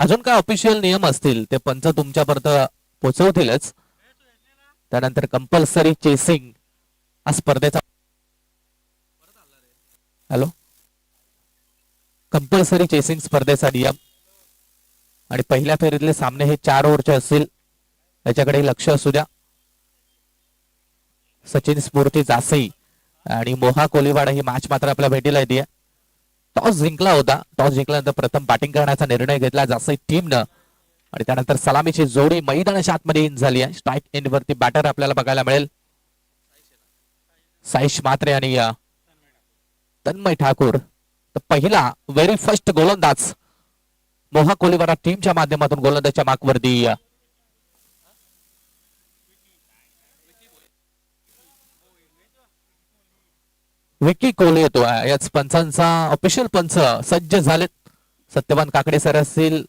अजून काय ऑफिशियल नियम असतील ते पंच तुमच्यापर्यंत पोहोचवतीलच. त्यानंतर कंपल्सरी चेसिंग हा स्पर्धेचा हॅलो कंपल्सरी चेसिंग स्पर्धेचा नियम आणि पहिल्या फेरीतले सामने हे 4 ओव्हरचे असतील. याच्याकडे लक्ष असू द्या. सचिन स्फूर्ती जासई आणि मोहा कोलीवाडा ही मॅच मात्र आपल्या भेटीला येते. टॉस जिंकला होता. टॉस जिंकल्यानंतर प्रथम बॅटिंग करण्याचा निर्णय घेतला जासई टीमनं आणि त्यानंतर सलामीची जोडी मैदानाच्या आतमध्ये इन झाली आहे. स्ट्राईक एंड वरती बॅटर आपल्याला बघायला मिळेल. साईश मात्रे आणि तन्मय ठाकूर. तर पहिला व्हेरी फर्स्ट गोलंदाज मोहा कोलीवाडा टीमच्या माध्यमातून गोलंदाजच्या मार्कवरती विकी कोहली येतो. याच पंचांचा ऑफिशियल पंच सज्ज झालेत. सत्यवान काकडे सर असतील,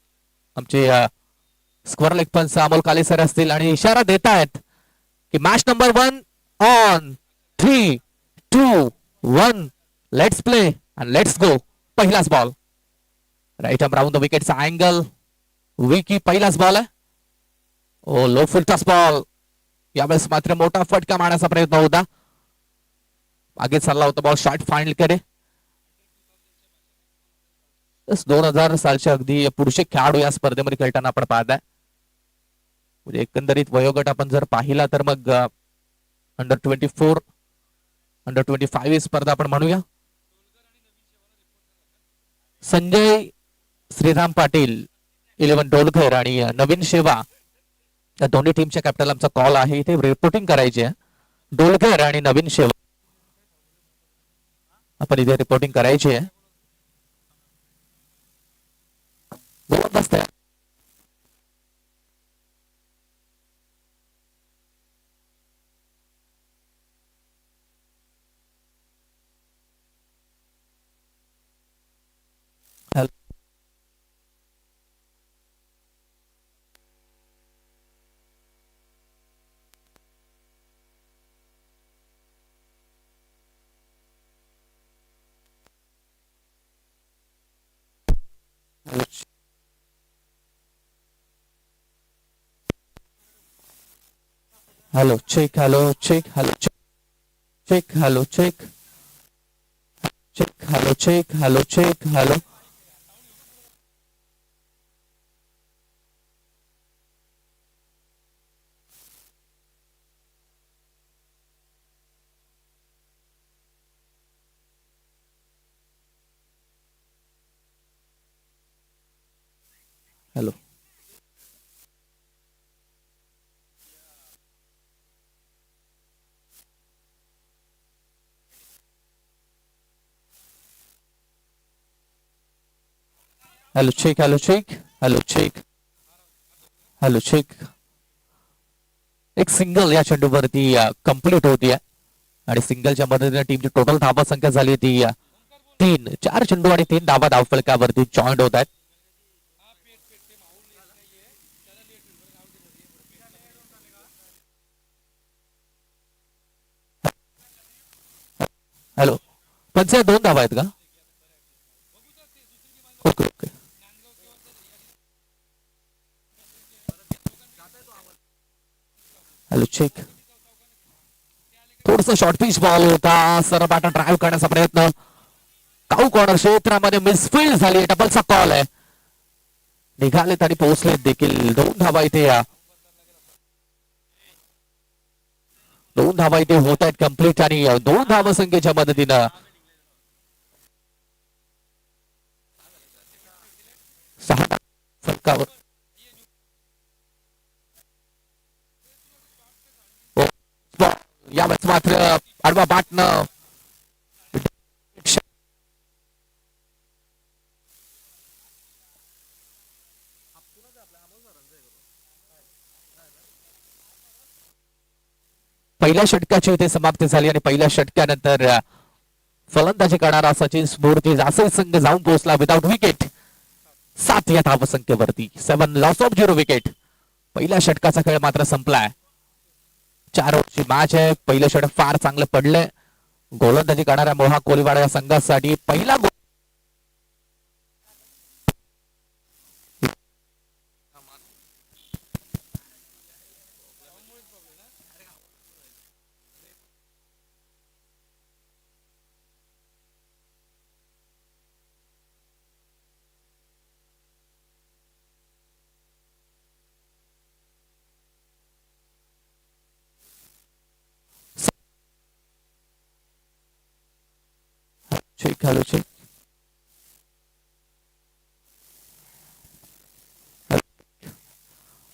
आमचे स्क्वेअर लेग पंच अमोल काले सर असतील आणि इशारा देत आहेत की match number 1 on 3, 2, 1 let's play and let's go. पहिलाच ball right arm round the विकेटचा अँगल. विकी पहिलाच बॉल आहे. Oh low full toss ball. यावेळेस मात्र मोठा फटका मारण्याचा प्रयत्न होता. आगे चालला होता बॉल शॉर्ट फाइनल कडे. 2000 सालच्या अगदी पुरुष खेळाडू या स्पर्धेमध्ये खेळताना आपण पाहताय. म्हणजे एकंदरीत वयोगट आपण जर पाहिला तर मग अंडर 24, अंडर 25 ही स्पर्धा आपण म्हणूया. संजय श्रीराम पाटील 11 डोलकर आणि नवीन शेवा या दोन्ही टीमच्या कॅप्टन आमचा कॉल आहे. इथे रिपोर्टिंग करायची आहे. डोलकर आणि नवीन शेवा आपण इथे रिपोर्टिंग करायची आहे. Hello check, hello check, hello check, hello check, check, hello check, hello check, hello hello. Hello check, hello check, hello check, hello check. एक सिंगल या चेंडूवरती कंप्लीट होती आणि सिंगलच्या मदतीने टीमची टोटल धावा संख्या झाली ती 3. 4 चेंडू आणि 3 धावा धावफलकावरती जॉईंट होत आहेत. हॅलो पंच 2 धावा आहेत का? Okay okay. Hello check. थोडस शॉर्ट पिच बॉल होता. सर बॅटर ड्राईव्ह करण्याचा प्रयत्न. काऊ कॉर्नर क्षेत्रामध्ये मिसफील्ड झाली. डबलचा कॉल आहे. निघालेत आणि पोहोचलेत देखील. 2 धावा इथे 2 धावा इथे होत आहेत कंप्लीट आणि 2 धावा संख्येच्या मदतीनं फटकावर यावेळेस मात्र आडवा बाटनं पहिल्या षटकाची इथे समाप्ती झाली आणि पहिल्या षटकानंतर फलंदाजी करणारा सचिन स्फूर्ती जासई संघ जाऊन पोहोचला विदाउट विकेट. 7 या धावसंख्येवरती. 7 लॉस ऑफ 0 विकेट. पहिल्या षटकाचा खेळ मात्र संपलाय. 4 ओव्हरची मॅच आहे. पहिलं षटक फार चांगलं पडलंय. गोलंदाजी करणाऱ्या मोहा कोलीवाडा या संघासाठी पहिला हॅलो चेक.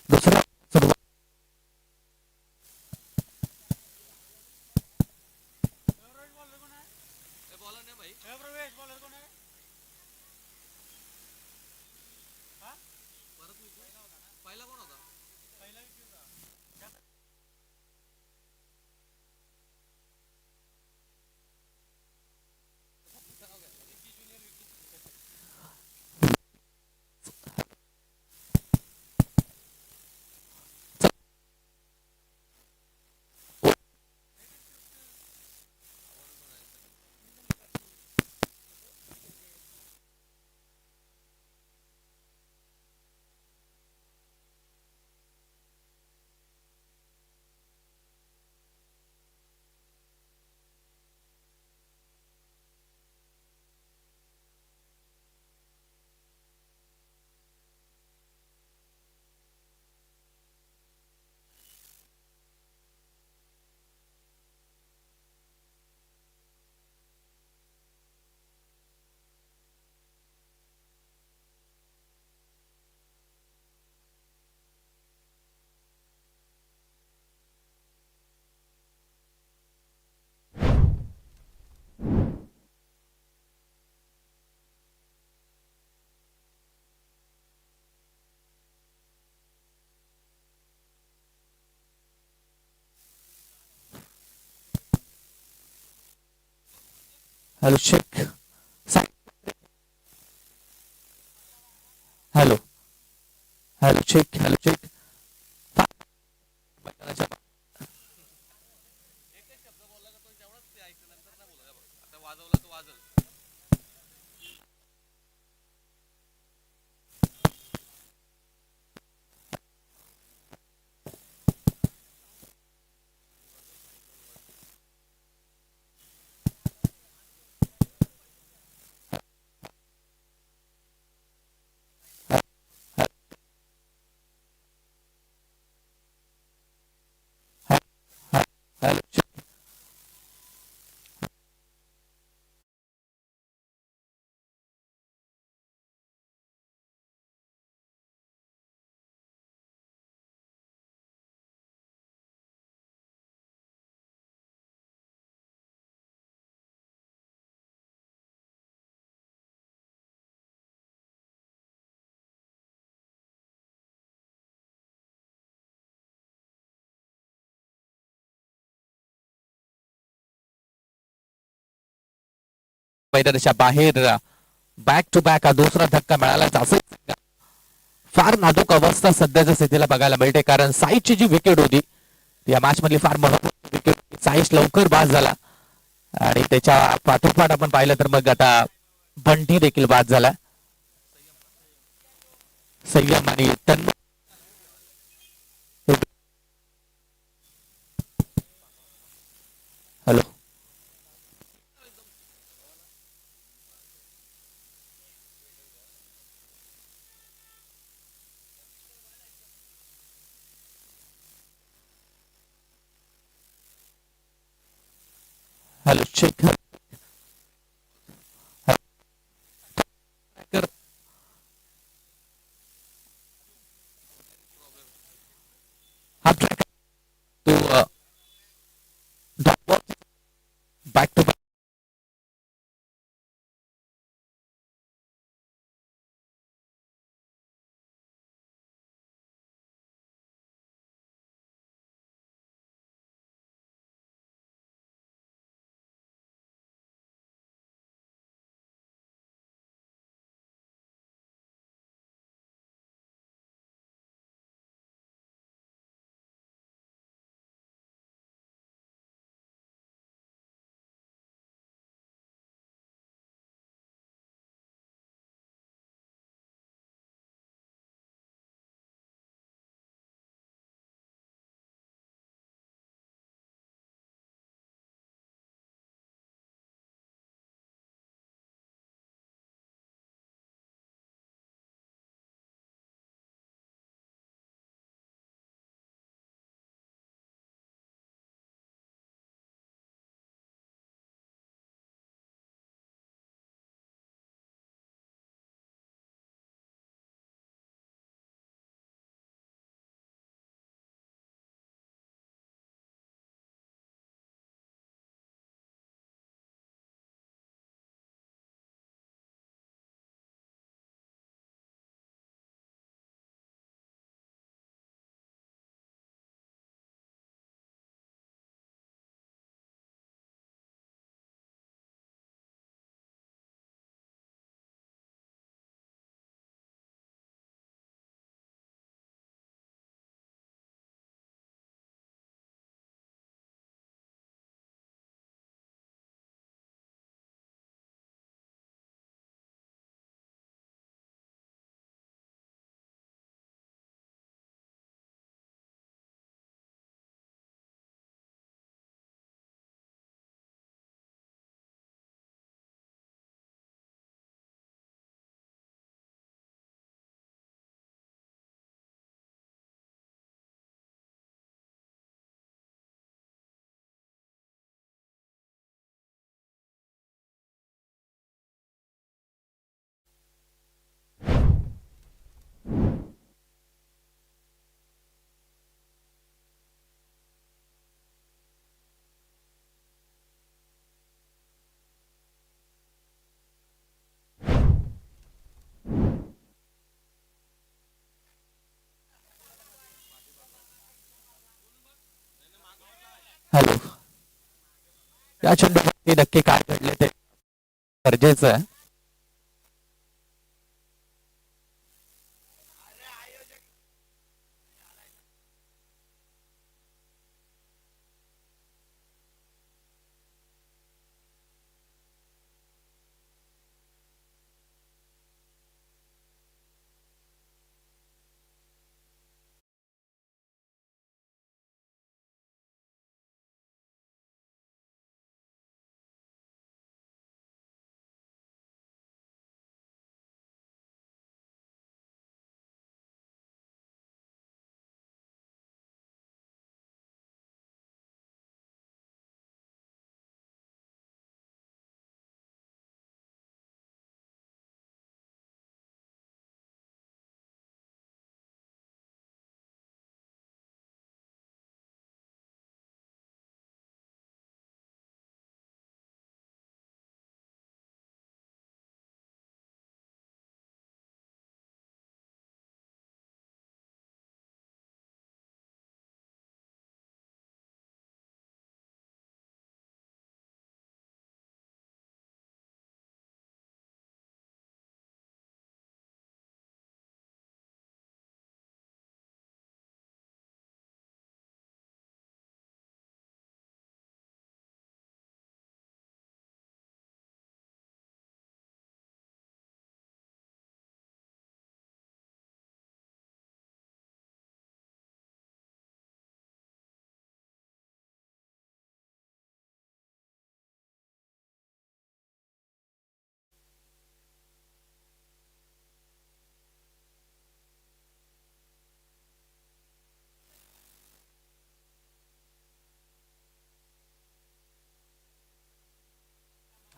दुसरा सुरुवात. Hello check. Hello. Hello check. Hello check. Hello check. मैदानाच्या बाहेर बॅक टू बॅक हा दुसरा धक्का मिळाला. असं फार नाजूक अवस्था सध्याच्या स्थितीला बघायला मिळते, कारण साईची जी विकेट होती या मॅच मधली फार महत्त्वाची विकेट. साईश लवकर बाद झाला आणि त्याच्या पाठोपाठ आपण पाहिलं तर मग आता बंटी देखील बाद झाला. संयम आणि तन्मय. हॅलो. Hello check. हा ट्रॅक तो बॅक टू बॅक या चेंडूवरती नक्की काय घडले ते गरजेचं आहे.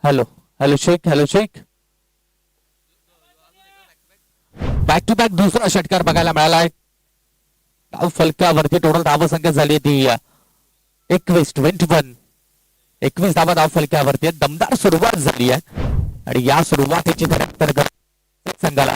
Hello hello Shaikh, hello Shaikh. Back to back दुसरा षटकार बघायला मिळाला आहे. धाव फलकावरती टोटल धावसंख्या झाली ती 21 21 धावा धाव फलकावरती. दमदार सुरुवात झाली आहे आणि या सुरुवातीची खऱ्या तर संघाला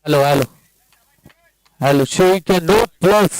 hello hello hello Shaikh no plus.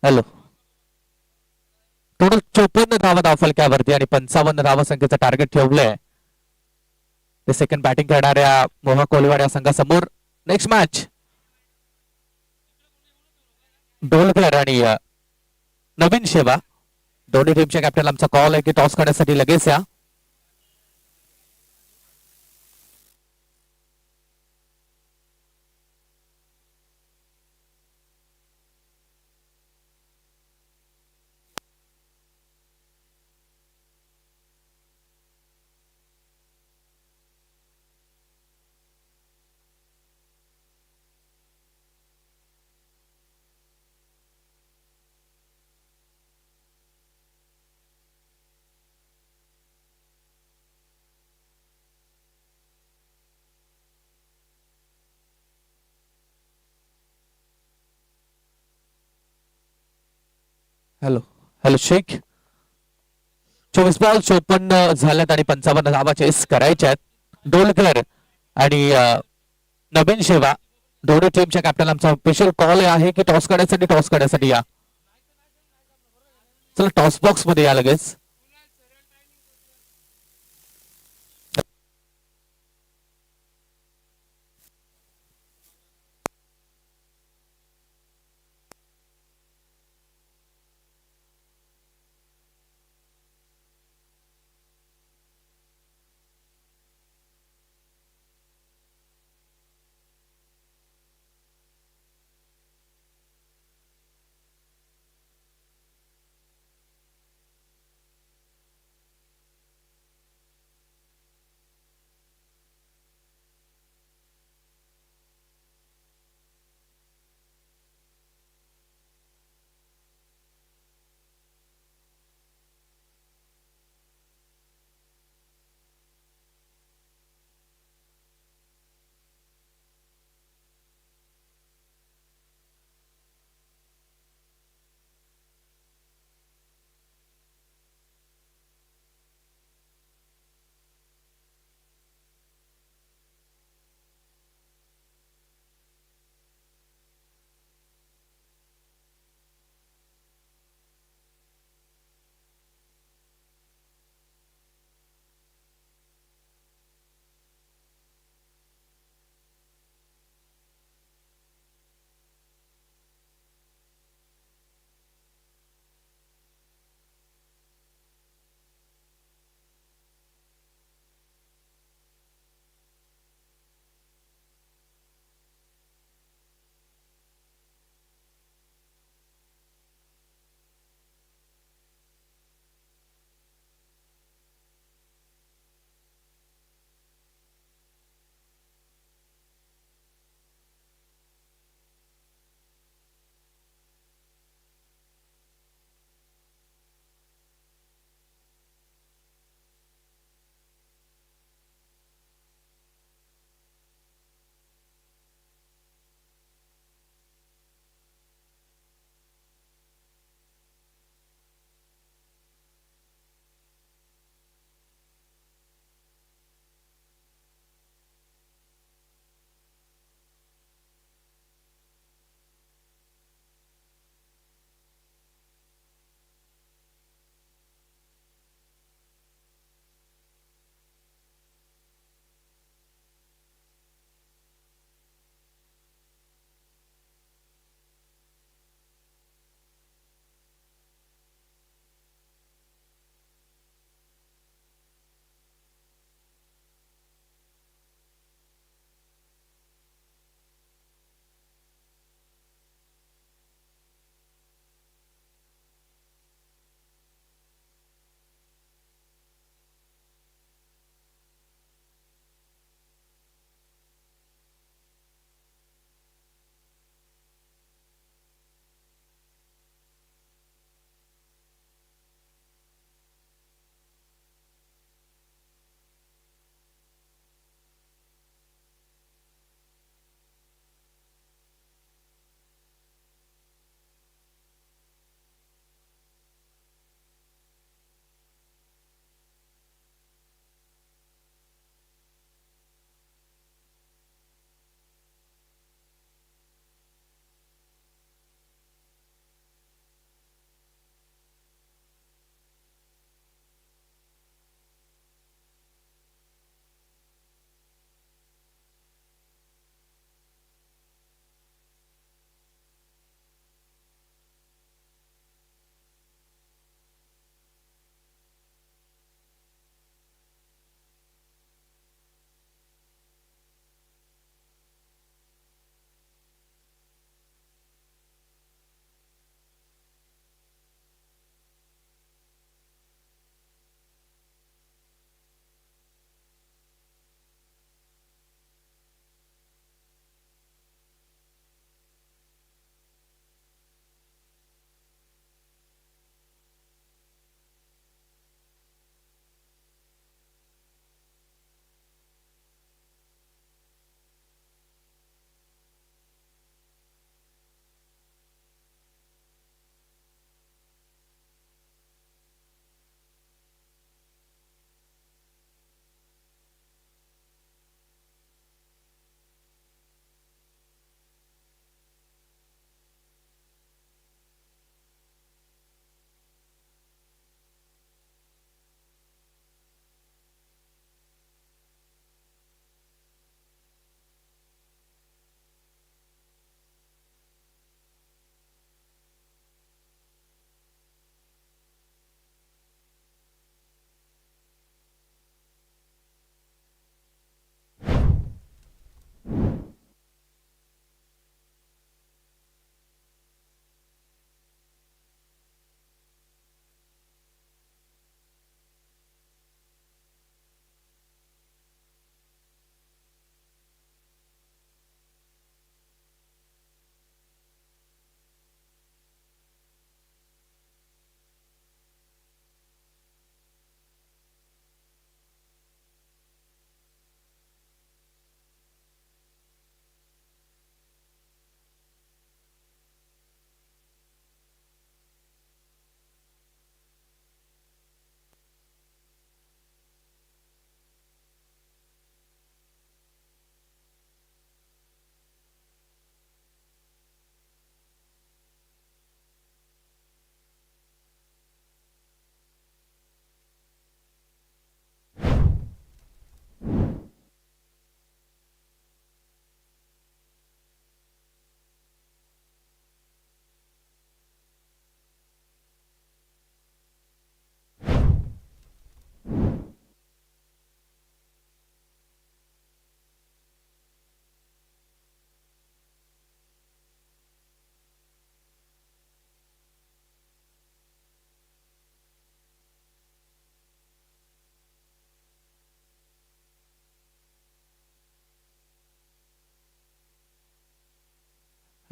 Hello. Total 54 धावा धावफलक्यावरती आणि 55 धावसंख्येचं टार्गेट ठेवलंय ते सेकंड बॅटिंग करणाऱ्या मोहा कोलिवाड या संघासमोर. नेक्स्ट मॅच डोलकर आणि नवीन शेवा दोन्ही टीमच्या कॅप्टन आमचा कॉल आहे की टॉस करण्यासाठी लगेच या. हॅलो. हॅलो शेख. 24 बॉल 54 झाल्यात आणि 55 धावा चेस करायच्या आहेत. डोलकर आणि नवीन शेवा दोन्ही टीमच्या कॅप्टन आमचा स्पेशल कॉल आहे की टॉस करण्यासाठी या. चला टॉस बॉक्स मध्ये या लगेच.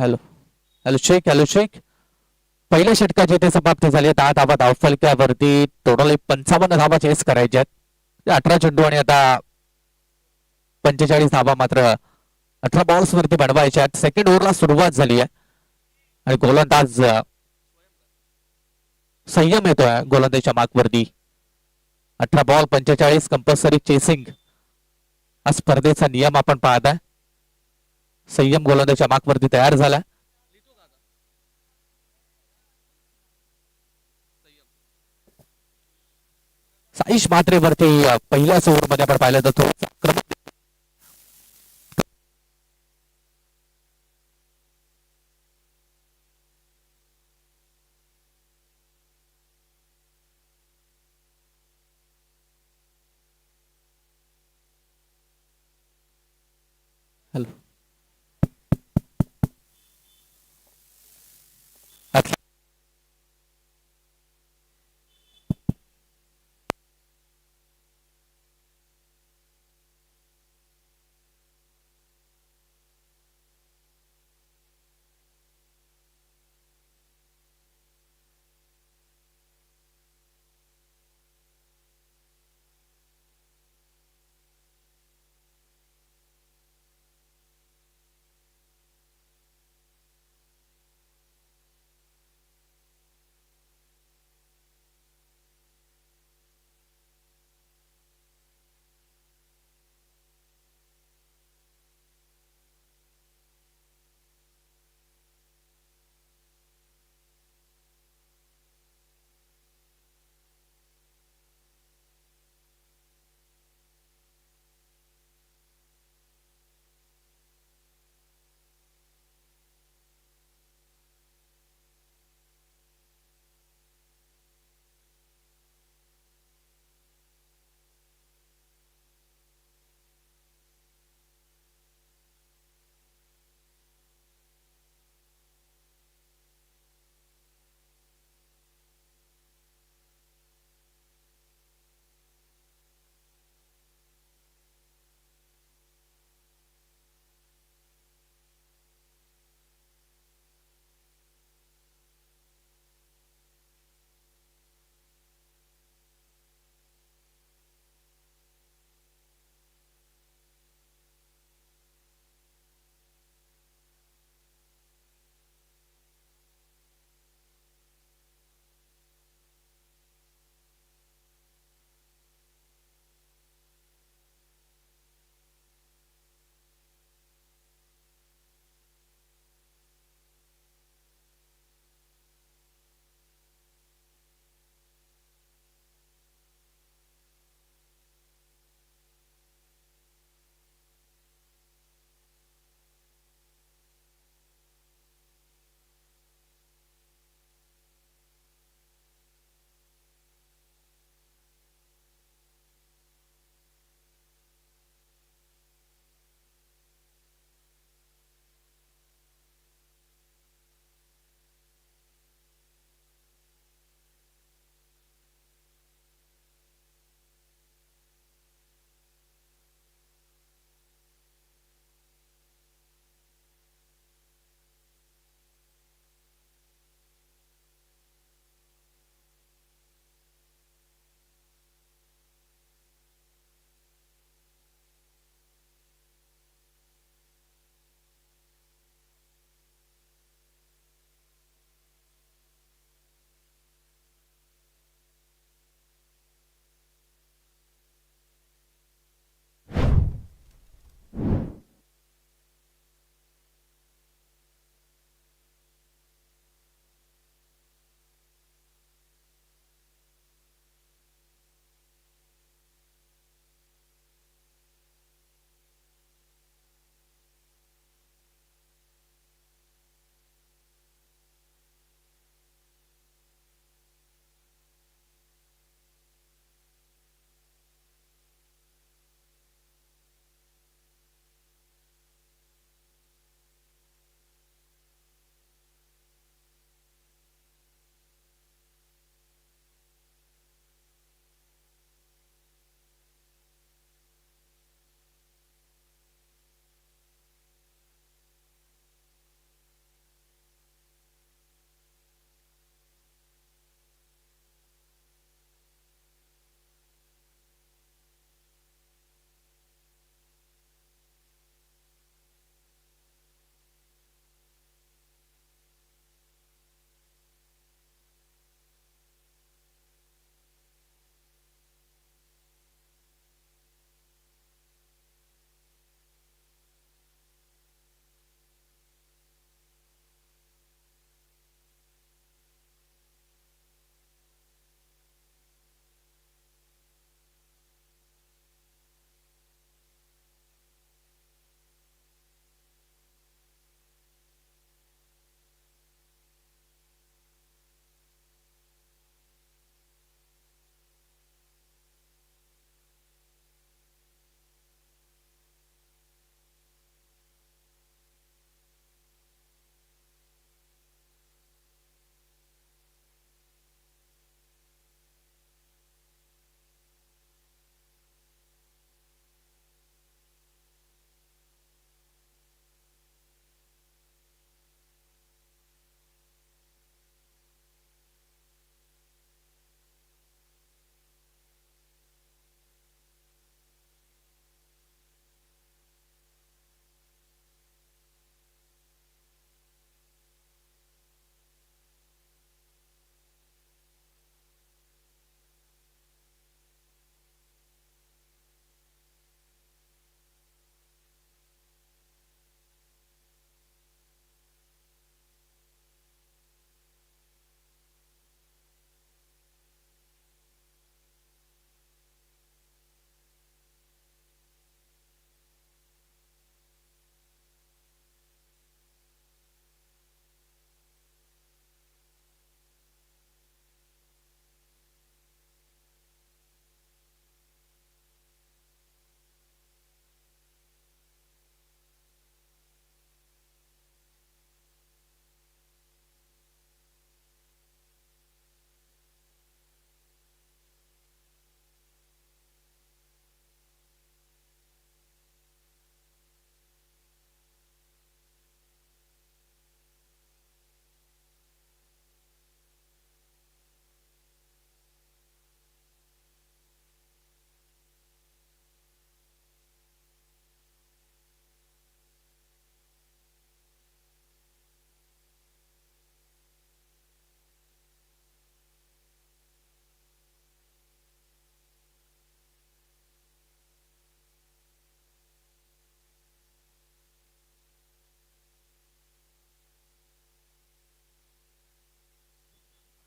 हॅलो हॅलो शेख पहिल्या षटकाची इथे समाप्ती झाली. 10 धाबा धावफलक्यावरती. टोटल 55 धाबा चेस करायच्या आहेत. 18 चेंडू आणि आता 45 धाबा मात्र 18 बॉल्स वरती बनवायच्या आहेत. सेकंड ओव्हरला सुरुवात झाली आहे आणि गोलंदाज संयम येतोय गोलंदाजच्या मार्कवरती. 18 बॉल 45 कंपल्सरी चेसिंग हा स्पर्धेचा नियम आपण पाहताय. संयम गोलंदाजच्या मार्कवरती तयार झाला. साईश मात्रेवरती पहिल्याच ओव्हरमध्ये आपण पाहिलं तर थोडंसं आक्रमक हॅलो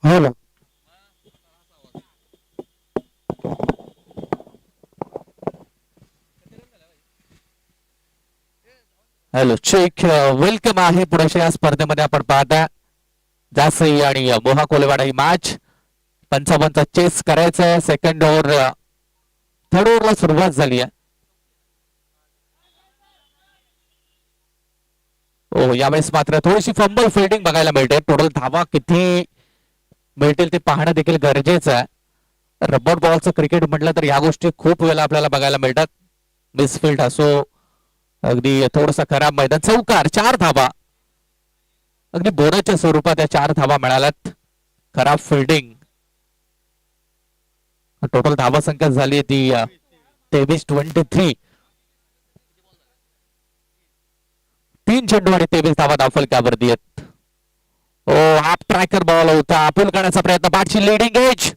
हो ना. हॅलो चेक, वेलकम आहे पुढच्या या स्पर्धेमध्ये. आपण पाहता जासई आणि मोहा कोलेवाडा ही मॅच. 55 चेस करायचं आहे. सेकंड ओव्हर, थर्ड ओव्हरला सुरुवात झाली आहे. हो, यावेळेस मात्र थोडीशी फंबल फिल्डिंग बघायला मिळते. टोटल धावा किती मिळतील ते पाहणं देखील गरजेचं आहे. रबर बॉलचं क्रिकेट म्हटलं तर या गोष्टी खूप वेळा आपल्याला बघायला मिळतात. मिसफिल्ड असो, अगदी थोडसा खराब मैदान. चौकार, 4 धावा, अगदी बोनसच्या स्वरूपात या 4 धावा मिळाल्यात. खराब फिल्डिंग. टोटल धावा संख्या झाली ती 23-23. 3 चेंडू आणि 23 धावा धावफलकावरती आहेत. ओ, आप ट्रॅकर बॉल होता, पूल करण्याचा प्रयत्न. बॅटची लिडिंग एज,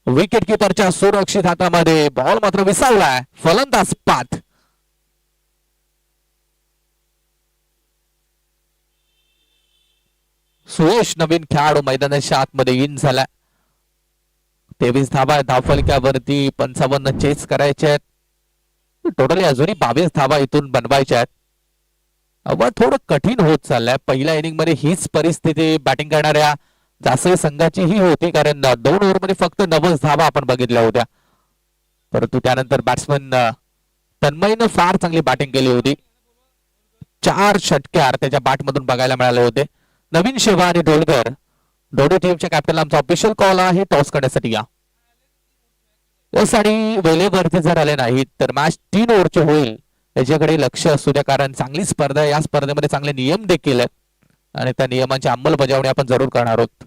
विकेट किपरच्या सुरक्षित हातामध्ये. बॉल मात्र विसावलाय. फलंदाज पाथ. सुयश नवीन खेळाडू मैदानाच्या आतमध्ये इन झाला. 23 धावा धावफलक्यावरती. 55 चेस करायचे आहेत. टोटली अजूनही 22 धावा इथून बनवायच्या आहेत. अवघड थोडं कठीण होत चाललंय. पहिल्या इनिंग मध्ये हीच परिस्थिती बॅटिंग करणाऱ्या जासई संघाची ही होती, कारण 2 ओव्हरमध्ये फक्त 90 धावा आपण बघितल्या होत्या. परंतु त्यानंतर बॅट्समन तन्मयनं फार चांगली बॅटिंग केली होती. 4 षटकार त्याच्या बॅटमधून बघायला मिळाले होते. नवीन शेवा आणि डोलकर दोन्ही टीमच्या कॅप्टनला आमचा ऑफिशियल कॉल आहे टॉस करण्यासाठी. या आणि वेळेवरती जर आले नाहीत तर मॅच 3 ओव्हरचे होईल याच्याकडे लक्ष असू द्या, कारण चांगली स्पर्धा. या स्पर्धेमध्ये चांगले नियम देखील आहेत आणि त्या नियमांची अंमलबजावणी आपण जरूर करणार आहोत.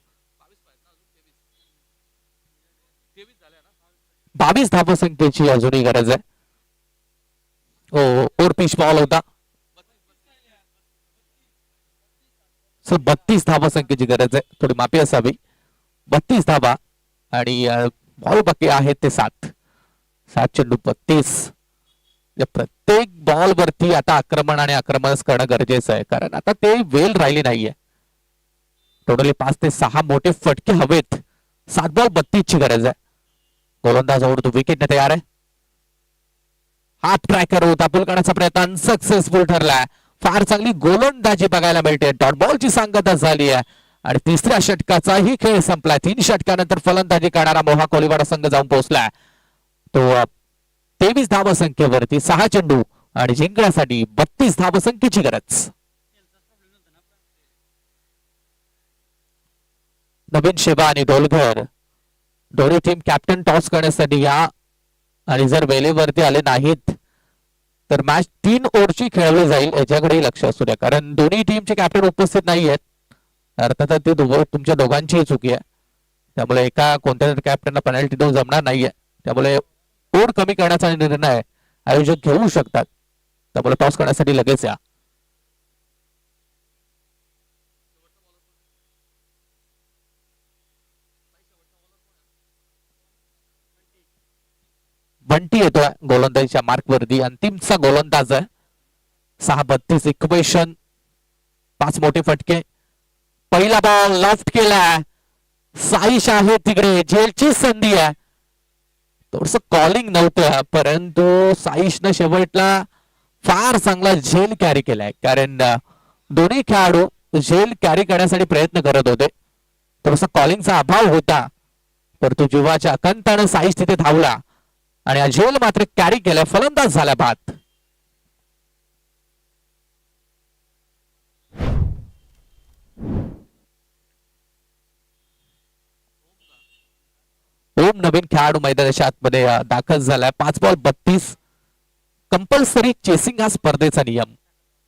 22 धावसंख्येची अजूनही गरज आहे. ओव्हर पिच बॉल होता. 32 धावसंख्येची गरज आहे. थोडी माफी असावी. 32 धावा आणि बॉल बाकी आहेत ते 7 चेंडू 32. प्रत्येक बॉल वरती आता आक्रमण आणि आक्रमणच करणं गरजेचं आहे, कारण आता ते वेळ राहिली नाहीये. टोटली 5 ते 6 मोठे फटके हवेत. 7 बॉल 32 ची गरज आहे. गोलंदाज तो विकेटने तयार आहे. हाफ ट्रॅकर होता, पूल करण्याचा प्रयत्न अनसक्सेसफुल ठरलाय. फार चांगली गोलंदाजी बघायला मिळते. डॉट बॉलची सांगता झाली आहे आणि तिसऱ्या षटकाचाही खेळ संपलाय. 3 षटकानंतर फलंदाजी करणारा मोहा कोलीवाडा संघ जाऊन पोहोचलाय. तो 23 धावसंख्येवरती. 6 चेंडू आणि जिंकण्यासाठी 32 धावसंख्येची गरज. नवीन शेबा आणि डोलघर दोन्ही टीम कॅप्टन टॉस करण्यासाठी या, आणि जर वेळेवरती आले नाहीत तर मॅच 3 ओव्हरची खेळवली जाईल याच्याकडे लक्ष असू द्या, कारण दोन्ही टीमचे कॅप्टन उपस्थित नाही आहेत. अर्थात ते तुमच्या दोघांचीही चुकी आहे. त्यामुळे एका कोणत्या कॅप्टनला पेनल्टी देऊन जमणार नाहीये. त्यामुळे ओव्हर कमी करण्याचा निर्णय आयोजक घेऊ शकतात. त्यामुळे टॉस करण्यासाठी लगेच या. बंटी येतोय गोलंदाजीच्या मार्कवरती. अंतिमचा गोलंदाज आहे. 6-32 इक्वेशन. 5 मोठे फटके. पहिला बॉल लेफ्ट केलाय. साईश आहे तिकडे. झेलची संधी आहे. थोडस कॉलिंग नव्हतं, परंतु साईशनं शेवटला फार चांगला झेल कॅरी केलाय, कारण दोन्ही खेळाडू झेल कॅरी करण्यासाठी प्रयत्न करत होते. थोडासा कॉलिंगचा अभाव होता, परंतु जीवाच्या अकंतानं साईश तिथे धावला आणि झेल मात्र कॅरी केलाय. फलंदाज झाला बाद. ओम नवीन खेळाडू मैदानाच्या आतमध्ये दाखल झालाय. 5 बॉल 32. कंपल्सरी चेसिंग हा स्पर्धेचा नियम.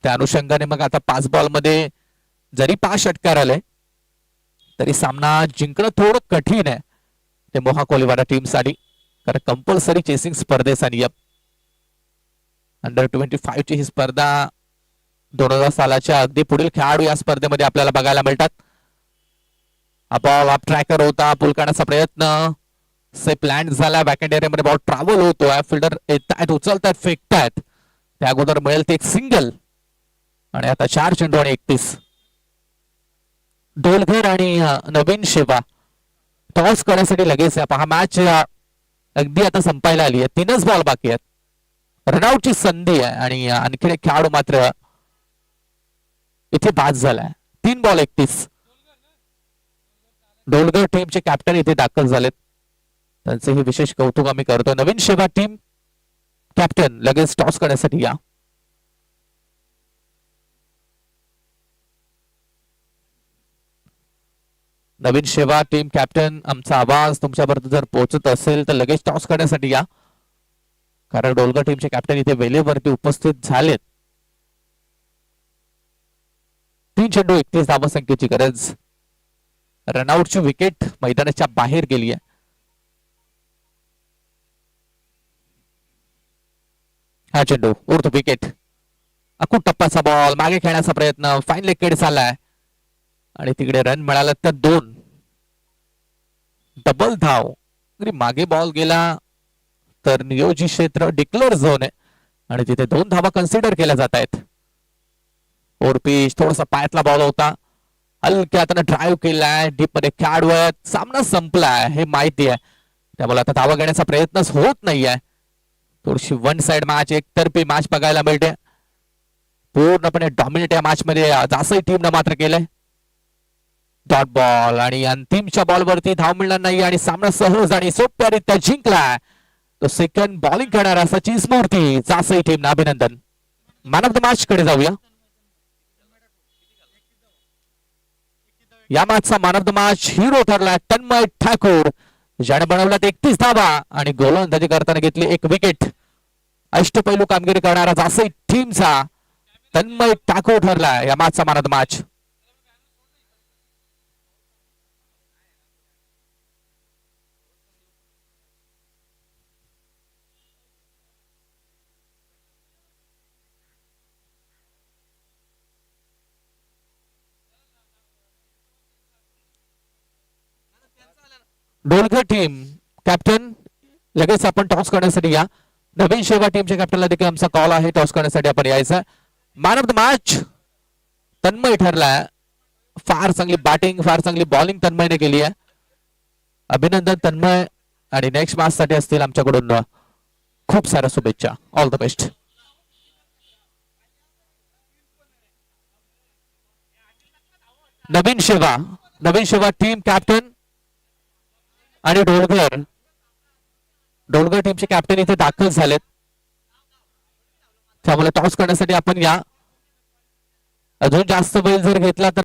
त्या अनुषंगाने मग आता 5 बॉल मध्ये जरी 5 षटकार आले तरी सामना जिंकणं थोडं कठीण आहे ते मोहा कोलीवाडा टीमसाठी, कारण कंपल्सरी चेसिंग स्पर्धेचा नियम. अंडर-25 ची ही स्पर्धा 2000 सालाच्या अगदी पुढील खेळाडू या स्पर्धेमध्ये आपल्याला बघायला मिळतात. बॉल ट्रॅकर होता. पूल करण्याचा प्रयत्न. सेफ लँड झाला. बॅकएंड एरियामध्ये बॉल ट्रॅव्हल होतोय. फिल्डर येतात, उचलतात, फेकतात. त्या अगोदर मिळेल ते एक सिंगल. आणि आता 4 चेंडू आणि 31. डोलघर आणि नवीन शेवा टॉस करण्यासाठी लगेच पहा मॅच अगदी आता संपायला आली आहे. 3च बॉल बाकी आहेत. रनआउटची संधी आहे आणि आणखी एक खेळाडू मात्र इथे बाद झालाय. 3 बॉल 31. डोलगर टीमचे कॅप्टन इथे दाखल झालेत. त्यांचे हे विशेष कौतुक आम्ही करतो. नवीन शेवा टीम कॅप्टन लगेच टॉस करण्यासाठी या. नवीन शेवा टीम कॅप्टन आमचा आवाज तुमच्यापर्यंत जर पोहोचत असेल तर लगेच टॉस करण्यासाठी या, कारण डोलगर टीमचे कॅप्टन इथे वेळेवरती उपस्थित झालेत. 3 चेंडू 31 धावसंख्येची गरज. रनआउटची विकेट मैदानाच्या बाहेर गेली आहे. हा चेंडू उरतो विकेट. अकूट टप्प्याचा बॉल मागे खेळण्याचा प्रयत्न फाईन लेग झालाय आणि तिकडे रन मिळाला तर 2. डबल धाव. मागे बॉल गेला तर नियोजित क्षेत्र डिक्लेअर झोन आहे आणि तिथे 2 धावा कन्सिडर केल्या जात आहेत. फोर पिच थोडासा पायातला बॉल होता. हलक्या त्यानं ड्राईव्ह केलाय. डीप मध्ये खेळाडू आहेत. सामना संपलाय हे माहिती आहे, त्यामुळे आता धावा घेण्याचा प्रयत्नच होत नाहीये. थोडीशी वन साइड मॅच, एकतर्फी मॅच बघायला मिळते. पूर्णपणे डॉमिनेट या मॅच मध्ये जासई टीमनं मात्र केलंय. डॉट बॉल आणि अंतिमच्या बॉलवरती धाव मिळणार नाही आणि सामना सहज आणि सोप्यारित्या जिंकलाय. तो सेकंड बॉलिंग करणारा सचिन स्मूर्ती जासई टीमनं अभिनंदन. मॅन ऑफ द मॅच कडे जाऊया. या मॅचचा man of the match hero ठरला तन्मय ठाकूर, ज्याने बनवला 31 धावा आणि गोलंदाजी करताना घेतली 1 विकेट. अष्टपैलू कामगिरी करणारा जासई टीमचा तन्मय ठाकूर ठरला या मॅचचा मॅन ऑफ द मॅच. डोलगर टीम कॅप्टन लगेच आपण टॉस करण्यासाठी या. नवीन शेवा टीमच्या कॅप्टनला देखील आमचा कॉल आहे टॉस करण्यासाठी आपण यायचं. Man of the match Tanmay ठरलाय. फार चांगली बॅटिंग फार चांगली बॉलिंग तन्मयने केली आहे. अभिनंदन तन्मय आणि नेक्स्ट मॅच साठी असतील आमच्याकडून खूप साऱ्या शुभेच्छा. All the best. नवीन शेवा टीम कॅप्टन आणि डोलगर टीमचे कॅप्टन इथे दाखल झालेत, त्यामुळे टॉस करण्यासाठी आपण या. अजून जास्त वेळ जर घेतला तर